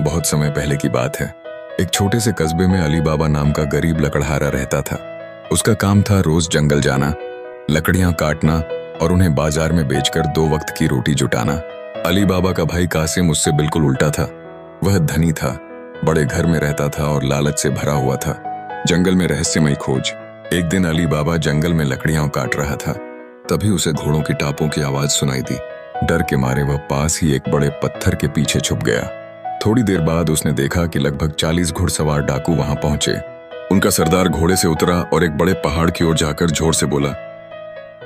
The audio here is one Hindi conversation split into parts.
बहुत समय पहले की बात है। एक छोटे से कस्बे में अली बाबा नाम का गरीब लकड़हारा रहता था। उसका काम था रोज जंगल जाना, लकड़ियां काटना और उन्हें बाजार में बेचकर 2 वक्त की रोटी जुटाना। अली बाबा का भाई कासिम उससे बिल्कुल उल्टा था। वह धनी था, बड़े घर में रहता था और लालच से भरा हुआ था। जंगल में रहस्यमयी खोज। एक दिन अली बाबा जंगल में लकड़ियां काट रहा था, तभी उसे घोड़ों की टापों की आवाज सुनाई दी। डर के मारे वह पास ही एक बड़े पत्थर के पीछे छुप गया। थोड़ी देर बाद उसने देखा कि लगभग 40 घुड़सवार डाकू वहां पहुंचे। उनका सरदार घोड़े से उतरा और एक बड़े पहाड़ की ओर जाकर जोर से बोला,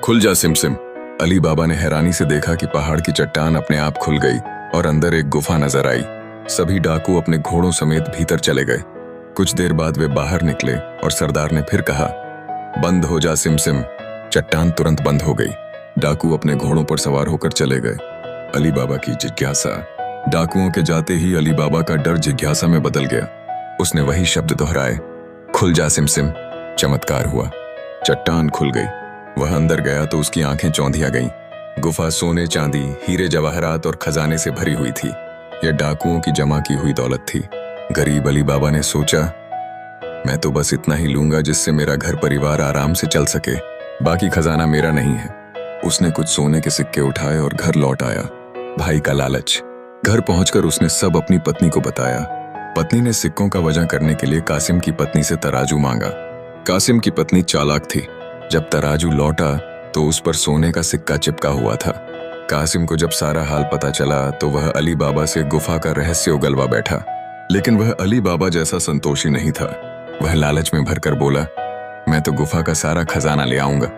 खुल जा सिमसिम। अली बाबा ने हैरानी से देखा कि पहाड़ की चट्टान अपने आप खुल गई और अंदर एक गुफा नजर आई। सभी डाकू अपने घोड़ों समेत भीतर चले गए। कुछ देर बाद वे बाहर निकले और सरदार ने फिर कहा, बंद हो जा सिमसिम। चट्टान तुरंत बंद हो गई। डाकू अपने घोड़ों पर सवार होकर चले गए। अली बाबा की जिज्ञासा। डाकुओं के जाते ही अली बाबा का डर जिज्ञासा में बदल गया। उसने वही शब्द दोहराए, खुल जा सिमसिम। चमत्कार हुआ, चट्टान खुल गई। वह अंदर गया तो उसकी आंखें चौंधिया गईं। गुफा सोने, चांदी, हीरे जवाहरात और खजाने से भरी हुई थी। यह डाकुओं की जमा की हुई दौलत थी। गरीब अली बाबा ने सोचा, मैं तो बस इतना ही लूंगा जिससे मेरा घर परिवार आराम से चल सके, बाकी खजाना मेरा नहीं है। उसने कुछ सोने के सिक्के उठाए और घर लौट आया। भाई का लालच। घर पहुंचकर उसने सब अपनी पत्नी को बताया। पत्नी ने सिक्कों का वजन करने के लिए कासिम की पत्नी से तराजू मांगा। कासिम की पत्नी चालाक थी। जब तराजू लौटा तो उस पर सोने का सिक्का चिपका हुआ था। कासिम को जब सारा हाल पता चला तो वह अली बाबा से गुफा का रहस्य उगलवा बैठा। लेकिन वह अली बाबा जैसा संतोषी नहीं था। वह लालच में भरकर बोला, मैं तो गुफा का सारा खजाना ले आऊंगा।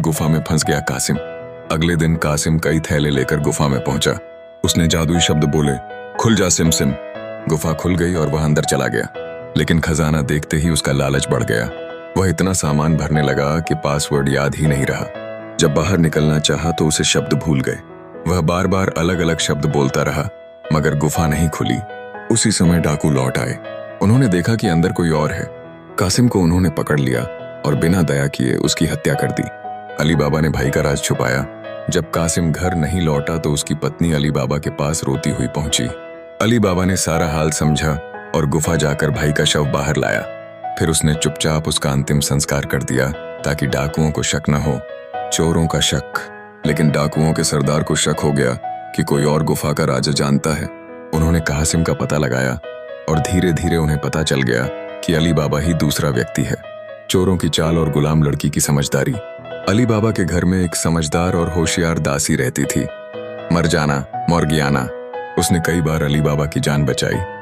गुफा में फंस गया कासिम। अगले दिन कासिम कई थैले लेकर गुफा में पहुंचा। उसने जादुई शब्द बोले, खुल जा सिमसिम। गुफा खुल गई और वह अंदर चला गया। लेकिन खजाना देखते ही उसका लालच बढ़ गया। वह इतना सामान भरने लगा कि पासवर्ड याद ही नहीं रहा। जब बाहर निकलना चाहा तो उसे शब्द भूल गए। वह बार बार अलग अलग शब्द बोलता रहा, मगर गुफा नहीं खुली। उसी समय डाकू लौट आए। उन्होंने देखा कि अंदर कोई और है। कासिम को उन्होंने पकड़ लिया और बिना दया किए उसकी हत्या कर दी। अली बाबा ने भाई का राज छुपाया। जब कासिम घर नहीं लौटा तो उसकी पत्नी अली बाबा के पास रोती हुई पहुंची। अली बाबा ने सारा हाल समझा और गुफा जाकर भाई का शव बाहर लाया। फिर उसने चुपचाप उसका अंतिम संस्कार कर दिया ताकि डाकुओं को शक न हो। चोरों का शक, लेकिन डाकुओं के सरदार को शक हो गया कि कोई और गुफा का राज जानता है। उन्होंने कासिम का पता लगाया और धीरे धीरे उन्हें पता चल गया कि अली बाबा ही दूसरा व्यक्ति है। चोरों की चाल और गुलाम लड़की की समझदारी। अली बाबा के घर में एक समझदार और होशियार दासी रहती थी, मरजाना मोर्गियाना। उसने कई बार अली बाबा की जान बचाई।